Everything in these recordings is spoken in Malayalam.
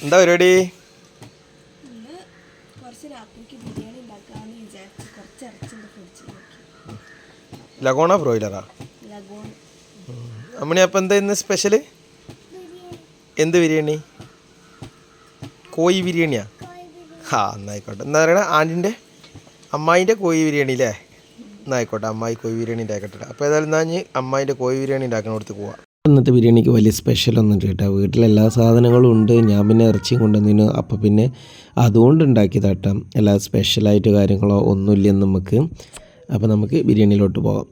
എന്താ പരിപാടി? ലഗോണ ബ്രോയിലറാ? അമ്മണി, അപ്പം എന്താ ഇന്ന് സ്പെഷ്യൽ? എന്ത് ബിരിയാണി? കോഴി ബിരിയാണിയാ? ആ, എന്നായിക്കോട്ടെ. എന്താ പറയണ, ആൻറ്റിൻ്റെ അമ്മായിൻ്റെ കോഴി ബിരിയാണി അല്ലേ? എന്നായിക്കോട്ടെ, അമ്മായി കോഴി ബിരിയാണി ഉണ്ടാക്കട്ടെ. അപ്പോൾ ഏതായാലും എന്നാ ഞാൻ അമ്മായിൻ്റെ കോഴി ബിരിയാണി ഉണ്ടാക്കുന്നിടത്ത് പോവാം. ഇന്നത്തെ ബിരിയാണിക്ക് വലിയ സ്പെഷ്യലൊന്നും കേട്ടോ, വീട്ടിലെല്ലാ സാധനങ്ങളും ഉണ്ട്. ഞാൻ പിന്നെ ഇറച്ചിയും കൊണ്ടുവന്നിരുന്നു, അപ്പോൾ പിന്നെ അതുകൊണ്ട് ഉണ്ടാക്കിയതാട്ടം. എല്ലാ സ്പെഷ്യലായിട്ട് കാര്യങ്ങളോ ഒന്നുമില്ലെന്ന് നമുക്ക്. അപ്പോൾ നമുക്ക് ബിരിയാണിയിലോട്ട് പോകാം.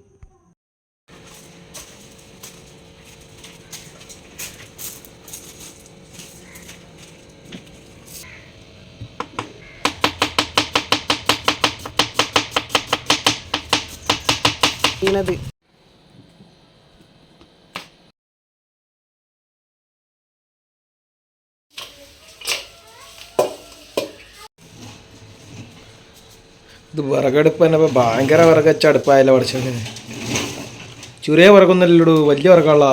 ഇത് വിറകടുപ്പ് തന്നെ. ഇപ്പോൾ ഭയങ്കര വിറകച്ച അടുപ്പായല്ലോ പഠിച്ചത്. ചെറിയ വിറകൊന്നല്ലടൂ, വലിയ വിറകാള.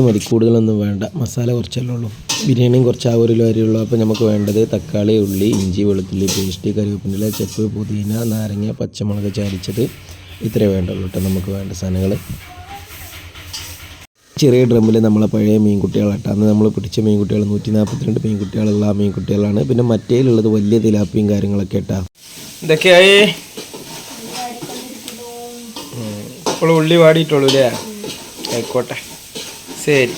മതി, കൂടുതലൊന്നും വേണ്ട. മസാല കുറച്ചല്ലേ ഉള്ളൂ. ബിരിയാണിയും കുറച്ച് ആ 1 കിലോ അരിയുള്ളൂ. അപ്പോൾ നമുക്ക് വേണ്ടത് തക്കാളി, ഉള്ളി, ഇഞ്ചി, വെളുത്തുള്ളി പേസ്റ്റ്, കറിവേപ്പില, ചെപ്പ്, പുതിന, നാരങ്ങ, പച്ചമുളക് ചാലിച്ചത്, ഇത്രയേ വേണ്ടുള്ളൂ കേട്ടോ നമുക്ക് വേണ്ട സാധനങ്ങൾ. ചെറിയ ഡ്രമ്മിൽ നമ്മളെ പഴയ മീൻകുട്ടികളാട്ടോ, അന്ന് നമ്മൾ പിടിച്ച മീൻകുട്ടികൾ 142 മീൻകുട്ടികളുള്ള ആ മീൻകുട്ടികളാണ്. പിന്നെ മറ്റേലുള്ളത് വലിയ തിലാപ്പിയും കാര്യങ്ങളൊക്കെ കേട്ടോ. ഇതൊക്കെയായി ഇപ്പോൾ ഉള്ളി വാടിയിട്ടുള്ളൂ അല്ലേ? ആയിക്കോട്ടെ, ശരി.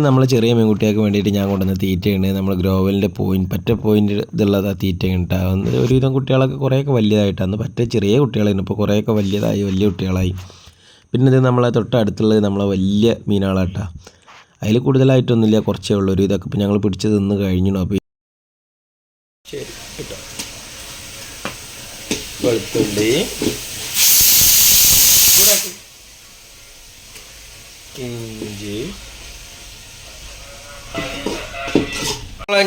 നമ്മൾ ചെറിയ മീൻകുട്ടികൾക്ക് വേണ്ടിയിട്ട് ഞാൻ കൊണ്ടുവന്ന തീറ്റയാണ്. നമ്മൾ ഗ്രോവലിൻ്റെ പോയിൻ്റ് ഇതുള്ളത് ആ തീറ്റയാണ് കേട്ടോ. ഒരുവിധം കുട്ടികളൊക്കെ കുറേയൊക്കെ വലിയതായിട്ടാണ്, പറ്റ ചെറിയ കുട്ടികളായിരുന്നു. ഇപ്പോൾ കുറേയൊക്കെ വലിയതായി, വലിയ കുട്ടികളായി. പിന്നെ ഇത് നമ്മളെ തൊട്ടടുത്തുള്ളത് നമ്മളെ വലിയ മീനുകളാട്ടോ. അതിൽ കൂടുതലായിട്ടൊന്നുമില്ല, കുറച്ചേ ഉള്ളൂ. ഒരു ഇതൊക്കെ ഇപ്പോൾ ഞങ്ങൾ പിടിച്ച് തിന്ന് കഴിഞ്ഞു. അപ്പോൾ ശരി കേട്ടോ. വെളുത്തുള്ളി, ഇഞ്ചി.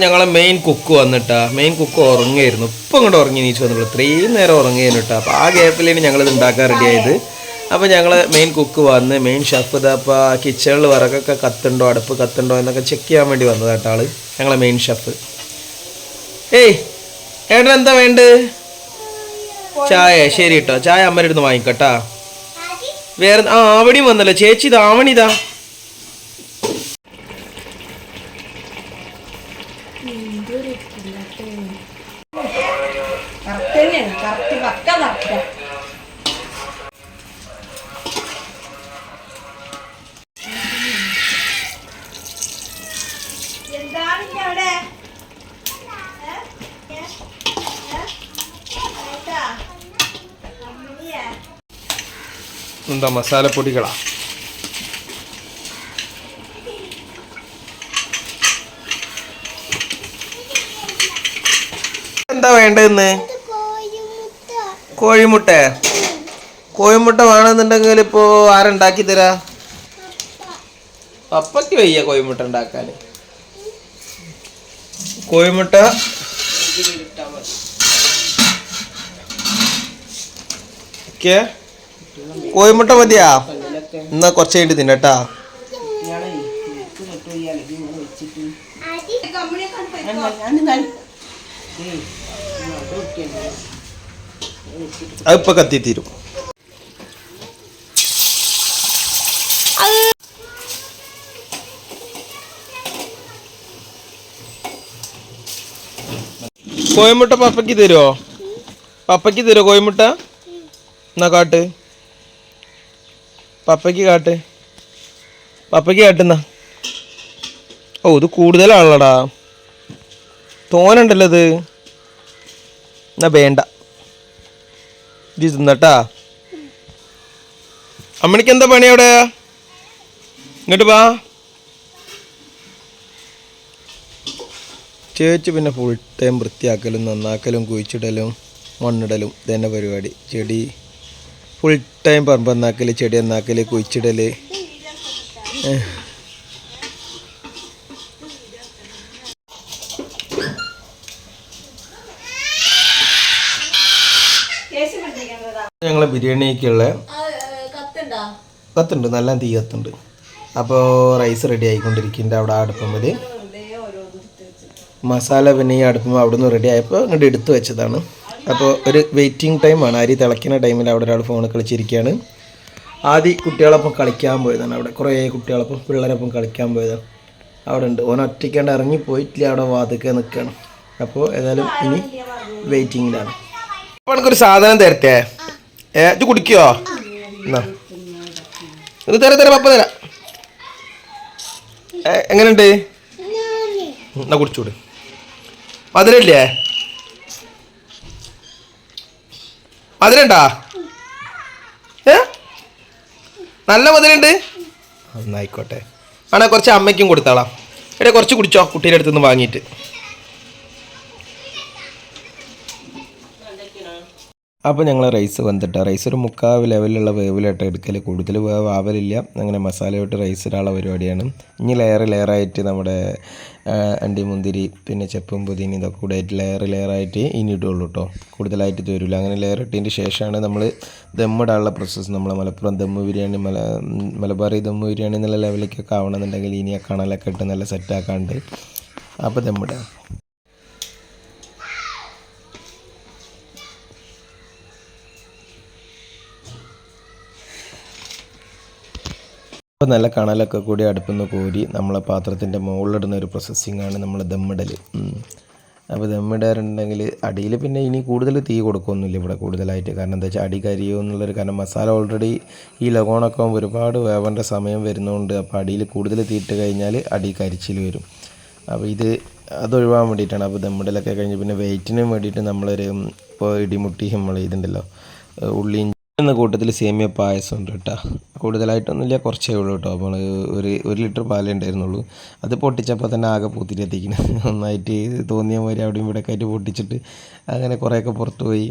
ഞങ്ങളെ മെയിൻ കുക്ക് വന്നിട്ടാ. മെയിൻ കുക്ക് ഉറങ്ങിയായിരുന്നു. ഇപ്പം ഇങ്ങോട്ട് ഉറങ്ങി നീച്ച് വന്നിട്ടുള്ളൂ. 3 നേരം ഉറങ്ങിയിരുന്നു കേട്ടോ. അപ്പോൾ ആ ഗ്യാപ്പിലാണ് ഞങ്ങളിത് ഉണ്ടാക്കാൻ റെഡിയായത്. അപ്പോൾ ഞങ്ങൾ മെയിൻ കുക്ക് വന്ന്, മെയിൻ ഷെഫ് ഇതാ ഇപ്പോൾ കിച്ചണിൽ വിറകൊക്കെ കത്തുണ്ടോ, അടുപ്പ് കത്തുണ്ടോ എന്നൊക്കെ ചെക്ക് ചെയ്യാൻ വേണ്ടി വന്നതാട്ടോ ആള്, ഞങ്ങളെ മെയിൻ ഷെഫ്. ഏയ് ഏട്ടൻ എന്താ വേണ്ടത്? ചായ? ശരി കേട്ടോ, ചായ അമ്മയുടെ അടുത്ത് വാങ്ങിക്കട്ടാ. വേറെ ആവണിയും വന്നല്ലോ ചേച്ചി. ഇത് ആവണിതാ. എന്താ മസാലപ്പൊടികളാ? എന്താ വേണ്ടതെന്ന്? കോഴിമുട്ട. കോഴിമുട്ട വേണമെന്നുണ്ടെങ്കിൽ ഇപ്പോൾ ആരുണ്ടാക്കി തരാ? പപ്പയ്ക്ക് വയ്യ കോഴിമുട്ട ഉണ്ടാക്കാൻ. കോഴിമുട്ട ഓക്കെ. കോഴിമുട്ട മതിയാ? എന്നാ കുറച്ച് കഴിഞ്ഞിട്ട് തിന്നട്ടാ. അതിപ്പോ കത്തിത്തീരും. കോഴിമുട്ട പപ്പയ്ക്ക് തരുമോ? പപ്പയ്ക്ക് തരുമോ കോഴിമുട്ട? എന്നാ കാട്ട്, പപ്പയ്ക്ക് കാട്ട്, പപ്പയ്ക്ക് കാട്ടുന്ന. ഓ ഇത് കൂടുതലാണല്ലോടാ, തോനുണ്ടല്ലോ ഇത്. എന്നാ വേണ്ട, ഇത് തിന്നട്ടാ. അമ്മണിക്ക് എന്താ പണി അവിടെ? ഇങ്ങോട്ട് വാ. ചേച്ചി പിന്നെ ഫുൾ ടൈം വൃത്തിയാക്കലും നന്നാക്കലും കുഴിച്ചിടലും മണ്ണിടലും ഇതന്നെ പരിപാടി. ചെടി ഫുൾ ടൈം പറമ്പ് നന്നാക്കൽ, ചെടി നന്നാക്കൽ, കുഴിച്ചിടൽ. ഞങ്ങൾ ബിരിയാണിക്കുള്ള കത്തുണ്ട്, നല്ല തീ കത്തുണ്ട്. അപ്പോൾ റൈസ് റെഡി ആയിക്കൊണ്ടിരിക്കുന്നുണ്ട് അവിടെ അടുപ്പമ്മൽ. മസാല പിന്നെ ഈ അടുപ്പുമ്പോൾ അവിടെ നിന്ന് റെഡി ആയപ്പോൾ ഇങ്ങോട്ട് എടുത്ത് വെച്ചതാണ്. അപ്പോൾ ഒരു വെയിറ്റിംഗ് ടൈമാണ്. അരി തിളയ്ക്കുന്ന ടൈമിൽ അവിടെ ഒരാൾ ഫോൺ കളിച്ചിരിക്കുകയാണ്. ആദ്യം കുട്ടികളൊപ്പം കളിക്കാൻ പോയതാണ്. അവിടെ കുറേ കുട്ടികളൊപ്പം പിള്ളേരൊപ്പം കളിക്കാൻ പോയതാണ്. അവിടെ ഉണ്ട്. ഓൻ ഒറ്റയ്ക്കാണ്ട് ഇറങ്ങിപ്പോയിട്ടില്ല, അവിടെ വാതിക്കെ നിൽക്കുകയാണ്. അപ്പോൾ ഏതായാലും ഇനി വെയിറ്റിങ്ങിലാണ്. അപ്പോൾ എനിക്കൊരു സാധനം തരട്ടെ? ഇത് കുടിക്കുമോ? എന്നാ ഇത് തരാം പപ്പ തരാം. എങ്ങനെയുണ്ട്? എന്നാ കുടിച്ചൂട്. മധുരമില്ലേ? മധുരണ്ടാ? നല്ല മധുരമുണ്ട്. എന്നായിക്കോട്ടെ. ആണേ കുറച്ച് അമ്മയ്ക്കും കൊടുത്താളാം. എടേ കുറച്ച് കുടിച്ചോ കുട്ടീൻ്റെ അടുത്തുനിന്ന് വാങ്ങിയിട്ട്. അപ്പോൾ ഞങ്ങൾ റൈസ് വന്നിട്ട് റൈസ് ഒരു 3/4 ലെവലിലുള്ള വേവിലായിട്ട് എടുക്കൽ. കൂടുതൽ വേവ് ആവലില്ല. അങ്ങനെ മസാലയോട്ട് റൈസ് ഇടാനുള്ള പരിപാടിയാണ്. ഇനി ലെയറായിട്ട് നമ്മുടെ അണ്ടി മുന്തിരി പിന്നെ ചെപ്പും പുതിന ഇതൊക്കെ കൂടെ ആയിട്ട് ലെയറായിട്ട് ഇനി ഇടുള്ളൂ കേട്ടോ. കൂടുതലായിട്ട് തരില്ല. അങ്ങനെ ലെയർ ഇട്ടതിന് ശേഷമാണ് നമ്മൾ ദമ്മിടാനുള്ള പ്രോസസ്സ്. നമ്മൾ മലപ്പുറം ദമ്മ് ബിരിയാണി മലബാറി ദമ്മ് ബിരിയാണി എന്നുള്ള ലെവലിലേക്കൊക്കെ ആവണമെന്നുണ്ടെങ്കിൽ ഇനി ആ കണലൊക്കെ ഇട്ട് നല്ല സെറ്റാക്കാണ്ട് അപ്പോൾ ദമ്മിടുക. അപ്പോൾ നല്ല കണലൊക്കെ കൂടി അടുപ്പിൽ നിന്ന് കോരി നമ്മളെ പാത്രത്തിൻ്റെ മുകളിലിടുന്ന ഒരു പ്രോസസ്സിങ്ങാണ് നമ്മൾ ദമ്മിടൽ. അപ്പോൾ ദമ്മിടാറുണ്ടെങ്കിൽ അടിയിൽ പിന്നെ ഇനി കൂടുതൽ തീ കൊടുക്കുകയൊന്നുമില്ല ഇവിടെ കൂടുതലായിട്ട്. കാരണം എന്താ വെച്ചാൽ അടി കരിയോ എന്നുള്ളൊരു കാരണം മസാല ഓൾറെഡി ഈ ലഗോണൊക്കെ ഒരുപാട് വേവേണ്ട സമയം വരുന്നതുകൊണ്ട് അപ്പോൾ അടിയിൽ കൂടുതൽ തീയിട്ട് കഴിഞ്ഞാൽ അടി കരിച്ചിൽ വരും. അപ്പോൾ അതൊഴിവാൻ വേണ്ടിയിട്ടാണ്. അപ്പോൾ ദമ്മിടലൊക്കെ കഴിഞ്ഞ് പിന്നെ വെയിറ്റിനും വേണ്ടിയിട്ട് നമ്മളൊരു ഇപ്പോൾ ഇടിമുട്ടി നമ്മൾ ഇതുണ്ടല്ലോ ഉള്ളിയും എന്ന കൂട്ടത്തിൽ സേമിയ പായസം ഉണ്ട് കേട്ടോ. കൂടുതലായിട്ടൊന്നുമില്ല, കുറച്ചേ ഉള്ളൂ കേട്ടോ. അപ്പോൾ ഒരു ലിറ്റർ പാലേ ഉണ്ടായിരുന്നുള്ളൂ. അത് പൊട്ടിച്ചപ്പോൾ തന്നെ ആകെ പൂത്തിരിയെത്തിക്കണം. നന്നായിട്ട് തോന്നിയ മാതിരി അവിടെയും ഇവിടെയൊക്കെ ആയിട്ട് പൊട്ടിച്ചിട്ട് അങ്ങനെ കുറേയൊക്കെ പുറത്ത് പോയി.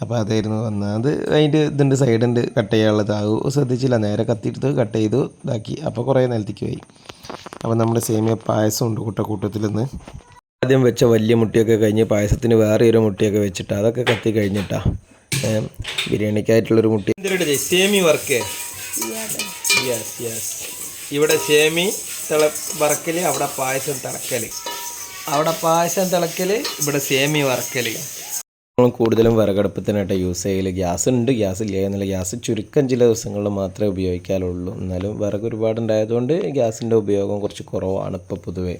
അപ്പോൾ അതായിരുന്നു വന്നത്. അത് അതിൻ്റെ ഇതുണ്ട് സൈഡുണ്ട് കട്ട് ചെയ്യാനുള്ളത്. അത് ശ്രദ്ധിച്ചില്ല, നേരെ കത്തിയെടുത്ത് കട്ട് ചെയ്തു ഇതാക്കി. അപ്പോൾ കുറേ നിലത്തേക്ക് പോയി. അപ്പോൾ നമ്മുടെ സേമിയ പായസം ഉണ്ട് കൂട്ടത്തിൽ നിന്ന്. ആദ്യം വെച്ച വലിയ മുട്ടിയൊക്കെ കഴിഞ്ഞ് പായസത്തിന് വേറെ ഒരു മുട്ടിയൊക്കെ വെച്ചിട്ട് അതൊക്കെ കത്തി കഴിഞ്ഞിട്ടാണ് ബിരിയാണിക്കായിട്ടുള്ളൊരു മുട്ടി. സേമി വർക്ക് ഇവിടെ സേമി വറക്കൽ, അവിടെ പായസം തിളക്കൽ. ഇവിടെ സേമി വറക്കൽ. നമ്മൾ കൂടുതലും വിറകടുപ്പത്തിനായിട്ട് യൂസ് ചെയ്യൽ. ഗ്യാസ് ഉണ്ട്, ഗ്യാസ് ഇല്ല എന്നല്ല. ഗ്യാസ് ചുരുക്കം ചില ദിവസങ്ങളിൽ മാത്രമേ ഉപയോഗിക്കാറുള്ളൂ. എന്നാലും വിറക് ഒരുപാടുണ്ടായതുകൊണ്ട് ഗ്യാസിൻ്റെ ഉപയോഗം കുറച്ച് കുറവാണ് ഇപ്പോൾ പൊതുവേ.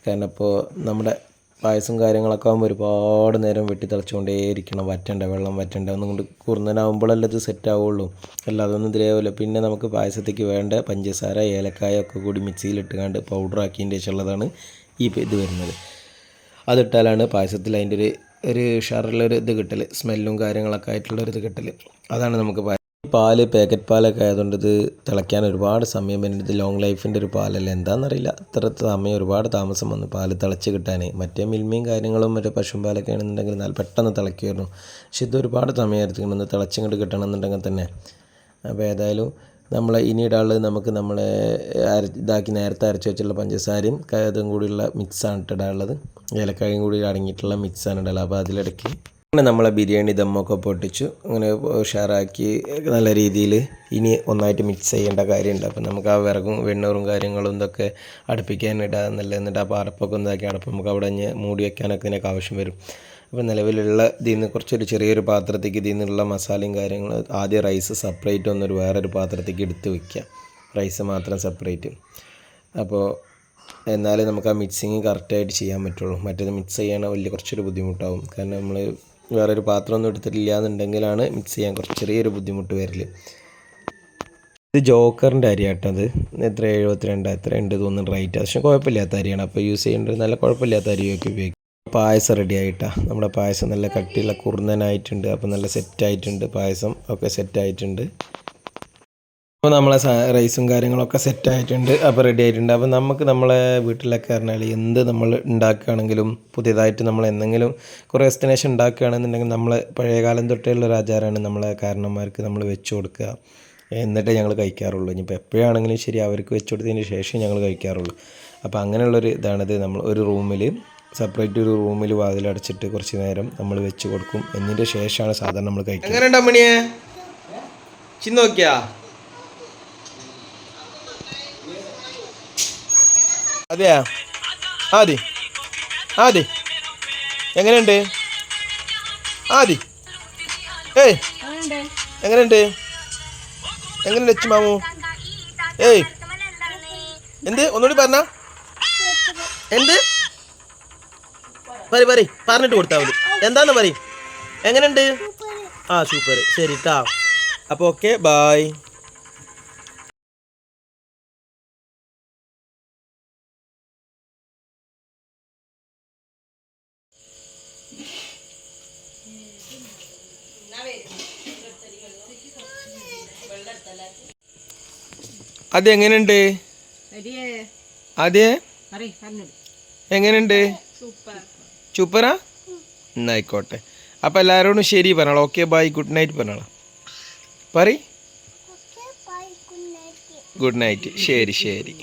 കാരണം ഇപ്പോൾ നമ്മുടെ പായസം കാര്യങ്ങളൊക്കെ ആകുമ്പോൾ ഒരുപാട് നേരം വെട്ടി തിളച്ചുകൊണ്ടേയിരിക്കണം. വെള്ളം വറ്റണ്ട ഒന്നും കൊണ്ട് കുറുന്നനാകുമ്പോഴല്ലേ ഇത് സെറ്റ് ആവുള്ളൂ. അല്ലാതെ ഒന്നും ഇതിലേവില്ല. പിന്നെ നമുക്ക് പായസത്തേക്ക് വേണ്ട പഞ്ചസാര ഏലക്കായ ഒക്കെ കൂടി മിക്സിയിലിട്ട് കണ്ട് പൗഡറാക്കിയതിൻ്റെ ശേഷമുള്ളതാണ് ഇത് വരുന്നത്. അതിട്ടാലാണ് പായസത്തിൽ അതിൻ്റെ ഒരു ഷറിലൊരു ഇത് കിട്ടൽ, സ്മെല്ലും കാര്യങ്ങളൊക്കെ ആയിട്ടുള്ളൊരിത് കിട്ടൽ. അതാണ് നമുക്ക് പാല് പാക്കറ്റ് പാലൊക്കെ ആയതുകൊണ്ട് ഇത് തിളയ്ക്കാൻ ഒരുപാട് സമയം വരുന്നത്. ലോങ് ലൈഫിൻ്റെ ഒരു പാലല്ല, എന്താണെന്നറിയില്ല. ഇത്ര സമയം ഒരുപാട് താമസം വന്നു പാല് തിളച്ച് കിട്ടാൻ. മറ്റേ മിൽമയും കാര്യങ്ങളും മറ്റേ പശുവും പാലൊക്കെ ആണെന്നുണ്ടെങ്കിൽ നല്ല പെട്ടെന്ന് തിളയ്ക്കുമായിരുന്നു. പക്ഷെ ഇത് ഒരുപാട് സമയമായിരുന്നു ഒന്ന് തിളച്ചിങ്ങോട്ട് കിട്ടണമെന്നുണ്ടെങ്കിൽ തന്നെ. അപ്പോൾ ഏതായാലും ഇനി ഇടാനുള്ളത് നമുക്ക് നേരത്തെ അരച്ച് വെച്ചുള്ള പഞ്ചസാരയും അതും കൂടിയുള്ള മിക്സാണ് ഇടാനുള്ളത്. ഏലക്കായും കൂടി അടങ്ങിയിട്ടുള്ള മിക്സാണ് ഇടാനുള്ളത്. അപ്പോൾ അതിലിടയ്ക്ക് അങ്ങനെ നമ്മളെ ബിരിയാണി ദമ്മൊക്കെ പൊട്ടിച്ചു അങ്ങനെ ഉഷാറാക്കി നല്ല രീതിയിൽ ഇനി ഒന്നായിട്ട് മിക്സ് ചെയ്യേണ്ട കാര്യമുണ്ട്. അപ്പം നമുക്ക് ആ വിറകും വെണ്ണൂറും കാര്യങ്ങളും ഇതൊക്കെ അടുപ്പിക്കാൻ ഇടാന്നല്ല. എന്നിട്ട് ആ പാറപ്പൊക്കെ ഒന്നാക്കി അടപ്പം നമുക്ക് അവിടെ മൂടി വയ്ക്കാനൊക്കെ ഇതിനൊക്കെ ആവശ്യം വരും. അപ്പോൾ നിലവിലുള്ള ഇതിൽ നിന്ന് കുറച്ചൊരു ചെറിയൊരു പാത്രത്തേക്ക് ഇതിൽ നിന്നുള്ള മസാലയും കാര്യങ്ങളും ആദ്യം റൈസ് സെപ്പറേറ്റ് വേറൊരു പാത്രത്തേക്ക് എടുത്ത് വയ്ക്കുക. റൈസ് മാത്രം സെപ്പറേറ്റ്. അപ്പോൾ എന്നാലേ നമുക്ക് ആ മിക്സിങ് കറക്റ്റായിട്ട് ചെയ്യാൻ പറ്റുള്ളൂ. മറ്റേത് മിക്സ് ചെയ്യാൻ കുറച്ചൊരു ബുദ്ധിമുട്ടാവും. കാരണം നമ്മൾ വേറൊരു പാത്രമൊന്നും എടുത്തിട്ടില്ല എന്നുണ്ടെങ്കിലാണ് മിക്സ് ചെയ്യാൻ ചെറിയൊരു ബുദ്ധിമുട്ട് വരൽ. ഇത് ജോക്കറിൻ്റെ അരിയാട്ടത്. എത്ര 72 എത്ര ഉണ്ട് തോന്നുന്നു റേറ്റ്. പക്ഷേ കുഴപ്പമില്ലാത്ത അരിയാണ്. അപ്പോൾ യൂസ് ചെയ്യേണ്ടത് നല്ല കുഴപ്പമില്ലാത്ത അരിയൊക്കെ ഉപയോഗിക്കും. പായസം റെഡി ആയിട്ടാണ്. നമ്മുടെ പായസം നല്ല കട്ടിയുള്ള കുറുന്നനായിട്ടുണ്ട്. അപ്പോൾ നല്ല സെറ്റായിട്ടുണ്ട്. പായസം ഒക്കെ സെറ്റായിട്ടുണ്ട്. അപ്പോൾ നമ്മളെ റൈസും കാര്യങ്ങളൊക്കെ സെറ്റായിട്ടുണ്ട്. അപ്പോൾ റെഡി ആയിട്ടുണ്ട്. അപ്പോൾ നമുക്ക് നമ്മളെ വീട്ടിലൊക്കെ പറഞ്ഞാൽ എന്ത് നമ്മൾ ഉണ്ടാക്കുകയാണെങ്കിലും പുതിയതായിട്ട് നമ്മൾ എന്തെങ്കിലും കുറേ ഡെസ്റ്റിനേഷൻ ഉണ്ടാക്കുകയാണെന്നുണ്ടെങ്കിൽ നമ്മൾ പഴയകാലം തൊട്ടേയുള്ളൊരു ആചാരമാണ് നമ്മളെ കാരണന്മാർക്ക് നമ്മൾ വെച്ച് കൊടുക്കുക. എന്നിട്ടേ ഞങ്ങൾ കഴിക്കാറുള്ളൂ. ഇനിയിപ്പോൾ എപ്പോഴാണെങ്കിലും ശരി അവർക്ക് വെച്ച് കൊടുത്തതിന് ശേഷം ഞങ്ങൾ കഴിക്കാറുള്ളൂ. അപ്പോൾ അങ്ങനെയുള്ളൊരു ഇതാണിത്. നമ്മൾ ഒരു റൂമിൽ സെപ്പറേറ്റ് ഒരു റൂമിൽ വാതിലടച്ചിട്ട് കുറച്ച് നേരം നമ്മൾ വെച്ച് കൊടുക്കും. എന്നതിൻ്റെ ശേഷമാണ് സാധാരണ നമ്മൾ കഴിക്കുന്നത്. എങ്ങനെയുണ്ട് അമ്മണിയെ ചിന്ന് നോക്കിയാ? അതെയാ? ആദി ആദി എങ്ങനെയുണ്ട്? ആദി ഏയ് എങ്ങനെയുണ്ട്? എങ്ങനെയുണ്ട് അച്ചു മാമു? ഏയ് എന്ത് ഒന്നുകൂടി പറഞ്ഞ എന്ത് പറഞ്ഞിട്ട് കൊടുത്താൽ മതി. എന്താന്ന് പറയും? എങ്ങനെയുണ്ട്? ആ സൂപ്പർ. ശരി ട്ടാ. അപ്പോൾ ഓക്കെ ബായ്. അതെങ്ങനെയുണ്ട്? അതെ എങ്ങനെയുണ്ട്? സൂപ്പറാ? എന്നായിക്കോട്ടെ. അപ്പം എല്ലാവരോടും ശരി പറഞ്ഞോളാം. ഓക്കെ ബൈ ഗുഡ് നൈറ്റ് പറഞ്ഞോളാം. Good night. ശരി ശരി.